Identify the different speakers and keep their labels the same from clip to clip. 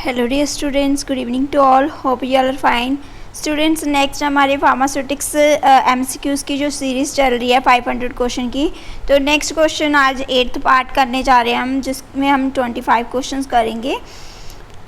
Speaker 1: Hello dear students, good evening to all. Hope you all are fine. Students, next हमारे pharmaceutics MCQs की जो series चल रही है 500 क्वेश्चन की, तो नेक्स्ट क्वेश्चन आज 8th पार्ट करने जा रहे हैं हम, जिसमें हम 25 क्वेश्चंस करेंगे।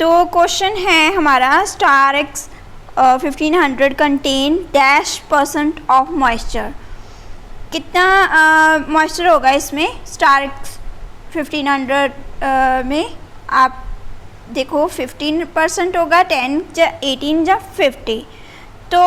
Speaker 1: तो क्वेश्चन है हमारा स्टार-X 1500 कंटेन %% ऑफ मॉइस्चर। कितना मॉइस्चर होगा इसमें स्टार-X 1500 में? आप देखो 15% होगा, 10 या 18 या 50। तो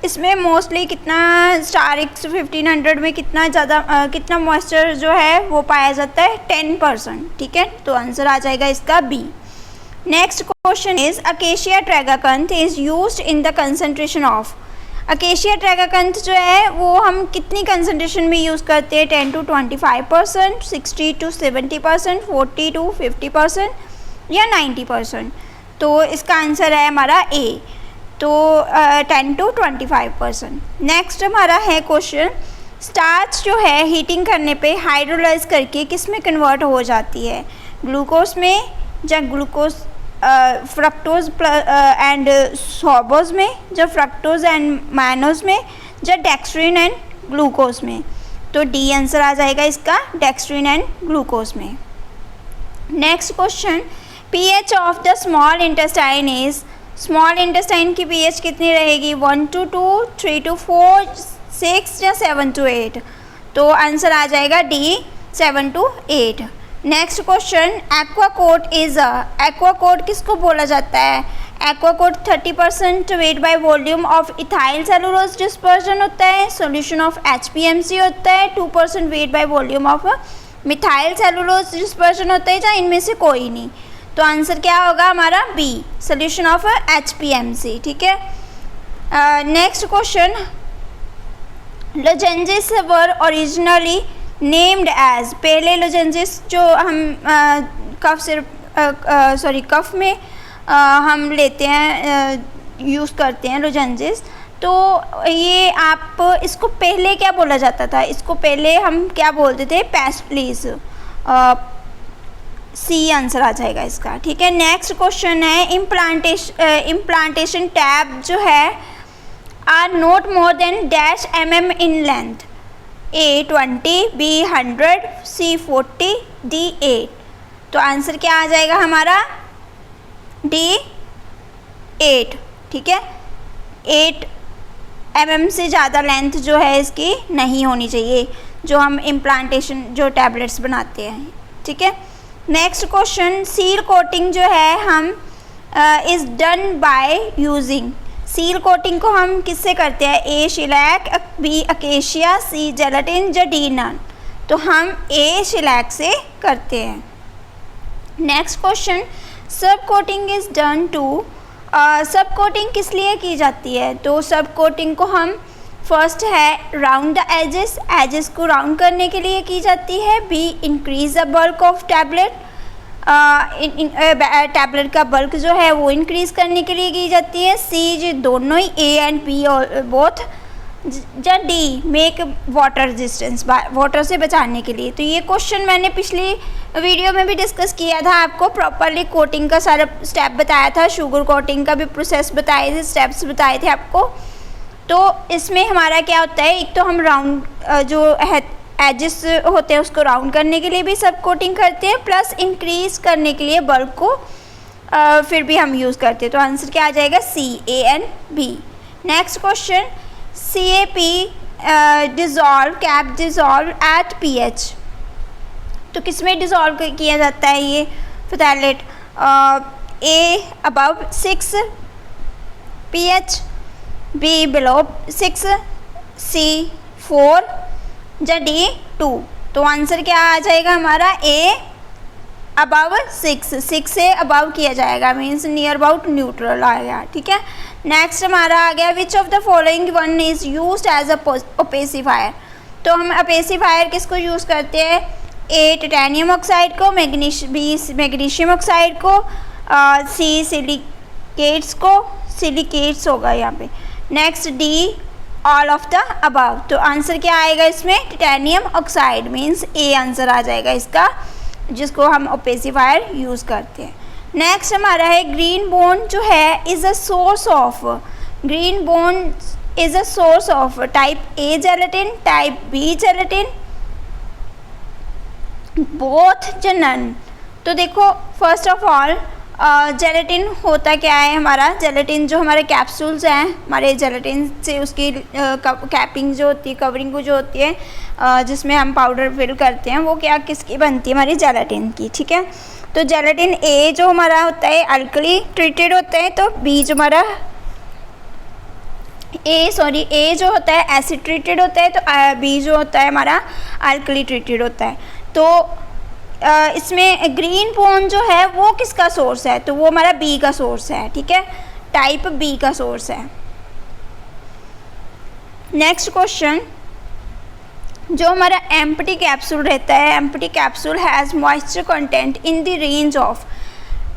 Speaker 1: इसमें मोस्टली कितना स्टार-X 1500 में कितना ज़्यादा कितना मॉइस्चर जो है वो पाया जाता है? 10%। ठीक है, तो आंसर आ जाएगा इसका b. Next question is acacia tragacanth is used in the concentration of. Acacia tragacanth जो है वो हम कितनी कंसंट्रेशन में यूज़ करते हैं? 10 to 25%, 60 to 70%, 40 to 50% या 90%। तो इसका आंसर है हमारा ए, तो 10 to 25%। नेक्स्ट हमारा है क्वेश्चन, स्टार्च जो है हीटिंग करने पे हाइड्रोलाइज करके किस में कन्वर्ट हो जाती है? ग्लूकोज में या ग्लूकोज फ्रक्टोज एंड सोबोज में, या फ्रक्टोज एंड माइनोज में, या डेक्स्ट्रिन एंड ग्लूकोज में? तो डी आंसर आ जाएगा इसका, डेक्स्ट्रिन एंड ग्लूकोज में। Next question, pH of the small intestine is. Small intestine की pH कितनी रहेगी? 1 to 2, 3 to 4, 6 या 7 to 8? तो आंसर आ जाएगा d, 7 to 8। Next question, Aquacoat is Aquacoat किसको बोला जाता है? Aquacoat 30% weight by volume of ethyl cellulose dispersion होता है, सॉल्यूशन ऑफ HPMC होता है, 2% weight by volume of methyl cellulose dispersion होता है, या इनमें से कोई नहीं? तो आंसर क्या होगा हमारा? B, solution of HPMC। ठीक है। Next question, lozenges were originally named as. पहले लोजेंजेस जो हम कफ में हम लेते हैं, यूज़ करते हैं लोजेंजेस, तो ये आप इसको पहले क्या बोला जाता था? इसको पहले हम क्या बोलते थे? पेस्टलीज। सी आंसर आ जाएगा इसका। ठीक है। नेक्स्ट क्वेश्चन है, इम्प्लांटेशन टैब जो है are not more than dash mm in length. A 20, B 100, C 40, D 8। तो आंसर क्या आ जाएगा हमारा? डी 8। ठीक है, 8 mm से ज़्यादा लेंथ जो है इसकी नहीं होनी चाहिए, जो हम इम्प्लांटेशन जो टैबलेट्स बनाते हैं। ठीक है। नेक्स्ट क्वेश्चन, सील कोटिंग जो है हम is done by using. Seal coating को हम किससे करते हैं? ए शिलैक, बी अकेशिया, सी जेलेटिन, या डी नन? तो हम ए शिलैक से करते हैं। नेक्स्ट क्वेश्चन, सब कोटिंग इज़ डन टू। सब कोटिंग किस लिए की जाती है? तो सब कोटिंग को हम फर्स्ट है राउंड द एजेस, एजेस को राउंड करने के लिए की जाती है। Be increase the bulk of tablet, tablet का बल्क जो है वो इंक्रीज करने के लिए की जाती है। सी जो दोनों ही ए एंड बी बोथ, या D make water resistance, water से बचाने के लिए। तो ये क्वेश्चन मैंने पिछली वीडियो में भी डिस्कस किया था, आपको प्रॉपरली कोटिंग का सारा स्टेप बताया था, शुगर कोटिंग का भी प्रोसेस बताए थे, स्टेप्स बताए थे आपको। तो इसमें हमारा क्या होता है, एक तो हम राउंड जो एजेस होते हैं उसको राउंड करने के लिए भी सब कोटिंग करते हैं, प्लस इंक्रीज करने के लिए बल्क को फिर भी हम यूज़ करते हैं। तो आंसर क्या आ जाएगा? C, a and b. Next question, CAP cap dissolve at pH। तो किस में डिज़ोल्व किया जाता है ये phthalate? A above 6 pH, b below 6, c 4, या डी 2? तो आंसर क्या आ जाएगा हमारा? ए अबव 6 से अबव किया जाएगा, मीन्स नियर अबाउट न्यूट्रल आएगा। ठीक है। नेक्स्ट हमारा आ गया, which of the following one is used as a opacifier. तो हम ओपेसिफायर किसको यूज़ करते हैं? ए टाइटेनियम ऑक्साइड को, बी मैग्नीशियम ऑक्साइड को, सी सिलिकेट्स को, सिलिकेट्स होगा यहाँ पे। Next d all of the above. तो आंसर क्या आएगा इसमें? Titanium oxide, means a answer आ जाएगा इसका, जिसको हम ओपेसिफायर यूज़ करते हैं। नेक्स्ट हमारा है ग्रीन बोन जो है is a source of, green bone is a source of type A gelatin, type B gelatin, both या नन। तो देखो फर्स्ट ऑफ ऑल जेलेटिन होता क्या है हमारा, जेलेटिन जो हमारे कैप्सूल्स हैं हमारे जेलेटिन से उसकी कैपिंग जो होती है, कवरिंग जो होती है जिसमें हम पाउडर फिल करते हैं, वो क्या किसकी बनती है, हमारी जेलेटिन की, ठीक है। तो जेलेटिन ए जो हमारा होता है अल्कली ट्रीटेड होता है, तो बी जो हमारा ए जो होता है एसिड ट्रीटेड होता है, तो बी जो होता है हमारा अल्कली ट्रीटेड होता है। तो इसमें ग्रीन बोन जो है वो किसका सोर्स है, तो वो हमारा बी का सोर्स है, ठीक है, टाइप बी का सोर्स है। नेक्स्ट क्वेश्चन, जो हमारा एम्प्टी कैप्सूल रहता है, empty capsule has moisture content in the range of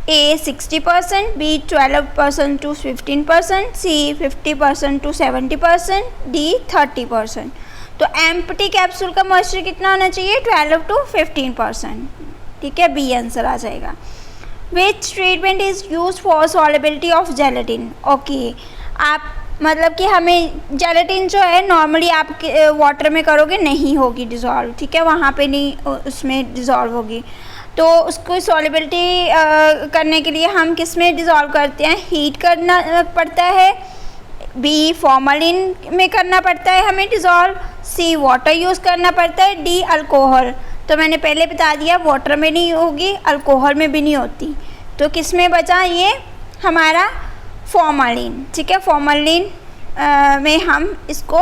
Speaker 1: A 60%, B 12% to 15%, C 50% to 70%, D 30%। तो एम्प्टी कैप्सूल का मॉइस्चर कितना होना चाहिए, 12 to 15%, ठीक है, बी आंसर आ जाएगा। Which treatment is use for solubility of gelatin, okay, आप मतलब कि हमें जेलेटिन जो है नॉर्मली आप वाटर में करोगे नहीं होगी डिज़ोल्व, ठीक है, वहाँ पे नहीं उसमें डिज़ोल्व होगी। तो उसको सॉलेबिलिटी करने के लिए हम किस में डिज़ोल्व करते हैं, हीट करना पड़ता है, बी फॉर्मलिन में करना पड़ता है हमें डिज़ोल्व, सी वाटर यूज़ करना पड़ता है, डी अल्कोहल। तो मैंने पहले बता दिया वाटर में नहीं होगी, अल्कोहल में भी नहीं होती, तो किस में बचा ये हमारा फॉर्मलिन, ठीक है, फॉर्मलिन में हम इसको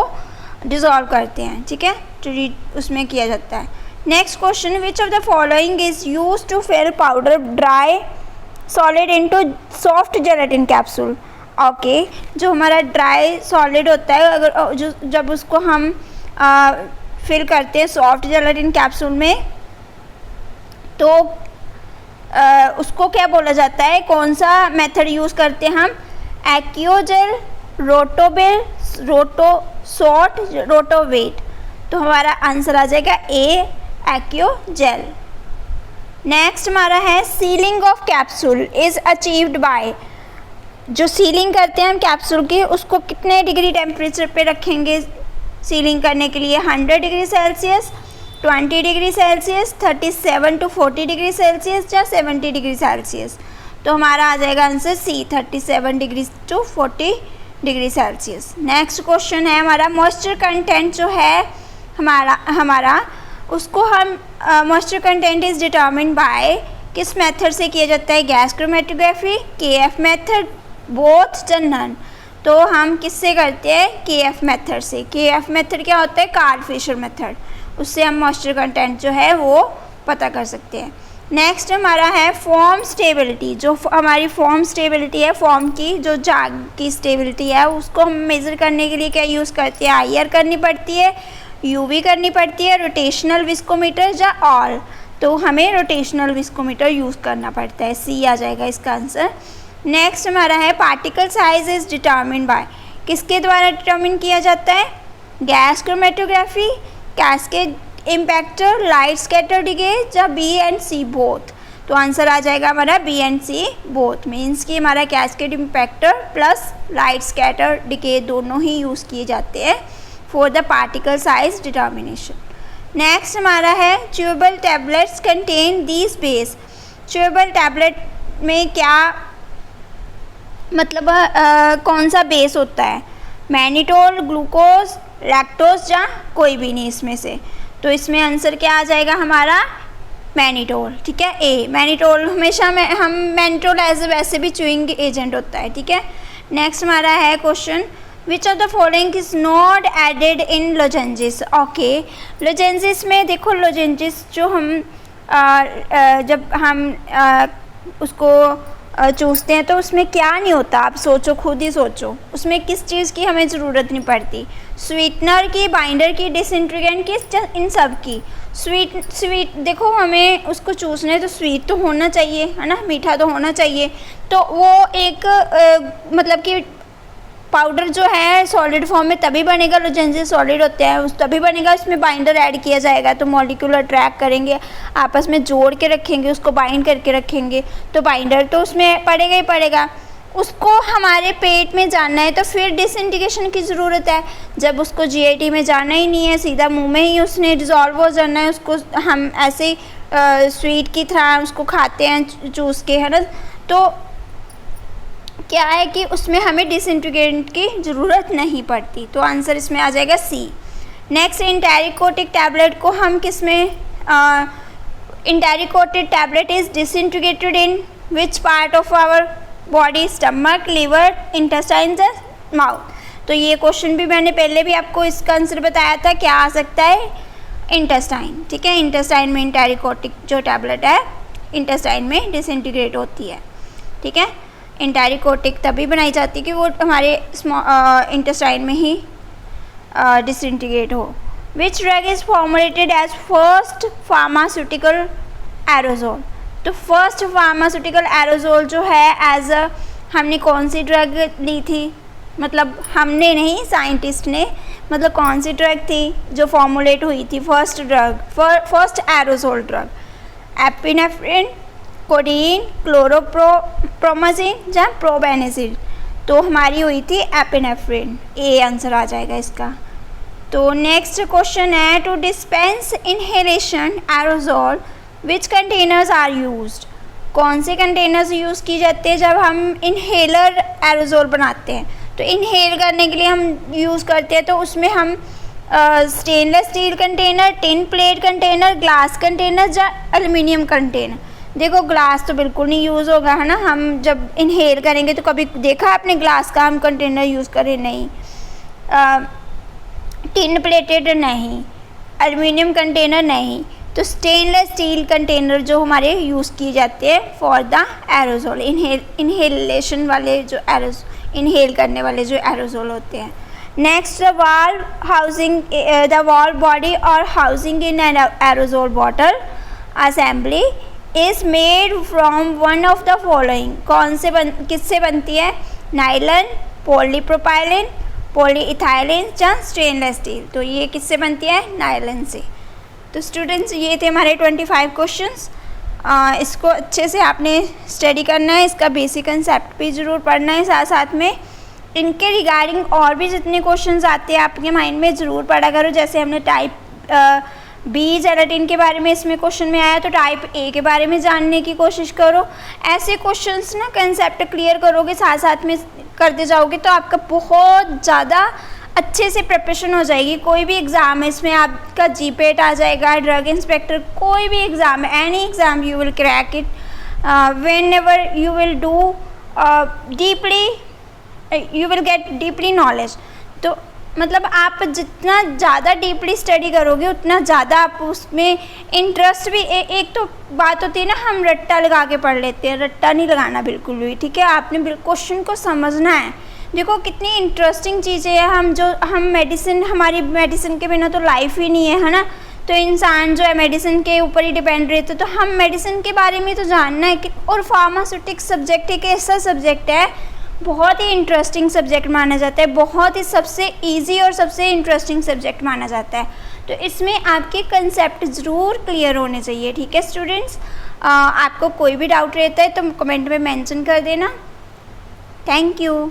Speaker 1: डिज़ोल्व करते हैं, ठीक है, तो उसमें किया जाता है। Next question, which of the following is use to fill powder dry solid into soft gelatin capsule, okay, जो हमारा ड्राई सॉलिड होता है अगर जब उसको हम फिल करते हैं सॉफ्ट जेलेटिन कैप्सूल में, तो उसको क्या बोला जाता है, कौन सा मेथड यूज़ करते हैं हम, एक्योजेल, रोटोबेल, रोटोसॉट, रोटोवेट। तो हमारा आंसर आ जाएगा ए एक्योजेल। नेक्स्ट हमारा है ceiling of capsule is achieved by, जो सीलिंग करते हैं हम कैप्सूल की उसको कितने डिग्री टेम्परेचर पे रखेंगे सीलिंग करने के लिए, 100 degree Celsius, 20 degree Celsius, 37 to 40 degree Celsius या 70 डिग्री सेल्सियस। तो हमारा आ जाएगा answer C 37 degree to 40 degree Celsius. Next question है हमारा मॉइस्चर कंटेंट जो है हमारा उसको हम moisture content is determine by किस मेथड से किया जाता है, gas chromatography, KF method, both या नन। तो हम किससे करते हैं, केएफ मेथड से। केएफ मेथड क्या होता है, कार्ल फिशर मेथड, उससे हम मॉइस्चर कंटेंट जो है वो पता कर सकते हैं। नेक्स्ट हमारा है फॉर्म स्टेबिलिटी, जो हमारी फॉर्म स्टेबिलिटी है, फॉर्म की जो जाग की स्टेबिलिटी है उसको हम मेज़र करने के लिए क्या यूज़ करते हैं, आईआर करनी पड़ती है, यूवी करनी पड़ती है, रोटेशनल विस्कोमीटर या ऑल। तो हमें रोटेशनल विस्कोमीटर यूज़ करना पड़ता है, सी आ जाएगा इसका आंसर। नेक्स्ट हमारा है particle size is determine by, किसके द्वारा डिटर्मिन किया जाता है, gas chromatography, cascade impactor, light scatter decay या बी एंड सी बोथ। तो आंसर आ जाएगा हमारा b and c both, means कि हमारा cascade impactor plus light scatter decay दोनों ही यूज़ किए जाते हैं for the particle size determination. Next हमारा है chewable tablets contain these base, chewable tablet में क्या मतलब कौन सा बेस होता है, मैनिटोल, ग्लूकोज, लैक्टोज या कोई भी नहीं इसमें से। तो इसमें आंसर क्या आ जाएगा हमारा मैनिटोल, ठीक है, ए मैनिटोल। हमेशा हम मैनिटोल एज वैसे भी च्यूइंग एजेंट होता है, ठीक है। नेक्स्ट हमारा है question which of the following is not added in lozenges, okay, lozenges में देखो लोजेंजिस जो हम जब हम उसको चूसते हैं तो उसमें क्या नहीं होता, आप सोचो, खुद ही सोचो, उसमें किस चीज़ की हमें ज़रूरत नहीं पड़ती, स्वीटनर की, बाइंडर की, डिसइंटीग्रेंट की, इन सब की। स्वीट देखो हमें उसको चूसने तो स्वीट तो होना चाहिए, है ना, मीठा तो होना चाहिए। तो वो एक मतलब कि पाउडर जो है सॉलिड फॉर्म में तभी बनेगा, लोजेंसेस सॉलिड होते हैं उस तभी बनेगा, इसमें बाइंडर ऐड किया जाएगा तो मॉलिक्यूल अट्रैक्ट करेंगे, आपस में जोड़ के रखेंगे, उसको बाइंड करके रखेंगे, तो बाइंडर तो उसमें पड़ेगा ही पड़ेगा। उसको हमारे पेट में जाना है तो फिर डिसइंटीग्रेशन की ज़रूरत है। जब उसको जीआईटी में जाना ही नहीं है, सीधा मुंह में ही उसने डिज़ोल्व हो जाना है, उसको हम ऐसे ही स्वीट की तरह उसको खाते हैं चूस के, है ना। तो क्या है कि उसमें हमें डिसइंटीग्रेंट की ज़रूरत नहीं पड़ती, तो आंसर इसमें आ जाएगा सी। नेक्स्ट, एंटेरिकोटिक टैबलेट को हम किस में, enteric coated tablet is disintegrated in which part of our body, stomach, liver, intestines and mouth. तो ये क्वेश्चन भी मैंने पहले भी आपको इसका आंसर बताया था, क्या आ सकता है, इंटेस्टाइन। ठीक है, इंटेस्टाइन में एंटेरिकोटिक जो टैबलेट है इंटेस्टाइन में डिसइंटीग्रेट होती है। ठीक है, एंटेरिकोटिक तभी बनाई जाती है कि वो हमारे इंटेस्टाइन में ही डिसइंटीग्रेट हो। Which drug is formulated as first pharmaceutical aerosol. तो फर्स्ट फार्मास्यूटिकल एरोजोल जो है एज हमने कौन सी ड्रग ली थी, मतलब हमने नहीं, साइंटिस्ट ने, मतलब कौन सी ड्रग थी जो फॉर्मुलेट हुई थी first drug, first aerosol drug, epinephrine, codeine, chlorpromazine या प्रोबेनेजिन। तो हमारी हुई थी एपिनेफ्रिन, ए आंसर आ जाएगा इसका। तो नेक्स्ट क्वेश्चन है, to dispense inhalation aerosol which containers are used. कौन से कंटेनर्स यूज़ की जाते हैं जब हम इनहेलर एरोजोल बनाते हैं। तो इनहेल करने के लिए हम यूज़ करते हैं तो उसमें हम stainless steel container, tin plate container, glass container या एल्युमिनियम कंटेनर। देखो ग्लास तो बिल्कुल नहीं यूज़ होगा, है ना। हम जब इनहेल करेंगे तो कभी देखा आपने ग्लास का हम कंटेनर यूज़ करें, नहीं। टिन प्लेटेड नहीं, एल्युमिनियम कंटेनर नहीं, तो स्टेनलेस स्टील कंटेनर जो हमारे यूज़ किए जाते हैं फॉर द एरोजोल, इनहेलेशन वाले जो इनहेल करने वाले जो एरोजोल होते हैं। Next, the valve housing, the valve body और housing in an aerosol bottle assembly is made from one of the following. कौन से किससे बनती है, नाइलन, पॉलीप्रोपाइलिन, पॉलीइथाइलिन या स्टेनलेस स्टील। तो ये किससे बनती है, नाइलन से। तो स्टूडेंट्स ये थे हमारे 25 क्वेश्चंस। इसको अच्छे से आपने स्टडी करना है, इसका बेसिक कंसेप्ट भी ज़रूर पढ़ना है, साथ साथ में इनके रिगार्डिंग और भी जितने क्वेश्चंस आते हैं आपके माइंड में ज़रूर पढ़ा करो। जैसे हमने टाइप बी जेलेटिन के बारे में इसमें क्वेश्चन में आया, तो टाइप ए के बारे में जानने की कोशिश करो। ऐसे क्वेश्चंस ना कंसेप्ट क्लियर करोगे, साथ साथ में करते जाओगे तो आपका बहुत ज़्यादा अच्छे से प्रिपरेशन हो जाएगी। कोई भी एग्ज़ाम है इसमें आपका जीपेट आ जाएगा, ड्रग इंस्पेक्टर, कोई भी एग्ज़ाम है, any exam you will crack it when ever you will do deeply, you will get deeply knowledge. तो मतलब आप जितना ज़्यादा डीपली स्टडी करोगे उतना ज़्यादा आप उसमें इंटरेस्ट भी, एक तो बात होती है ना, हम रट्टा लगा के पढ़ लेते हैं, रट्टा नहीं लगाना बिल्कुल भी। ठीक है, आपने क्वेश्चन को समझना है। देखो कितनी इंटरेस्टिंग चीज़ें हैं, हम मेडिसिन, हमारी मेडिसिन के बिना तो लाइफ ही नहीं है ना। तो इंसान जो है मेडिसिन के ऊपर ही डिपेंड रहते, तो हम मेडिसिन के बारे में तो जानना है कि, और फार्मास्यूटिक सब्जेक्ट एक ऐसा सब्जेक्ट है, बहुत ही इंटरेस्टिंग सब्जेक्ट माना जाता है, बहुत ही सबसे इजी और सबसे इंटरेस्टिंग सब्जेक्ट माना जाता है। तो इसमें आपके कंसेप्ट ज़रूर क्लियर होने चाहिए। ठीक है स्टूडेंट्स, आपको कोई भी डाउट रहता है तो कमेंट में मेंशन कर देना। Thank you.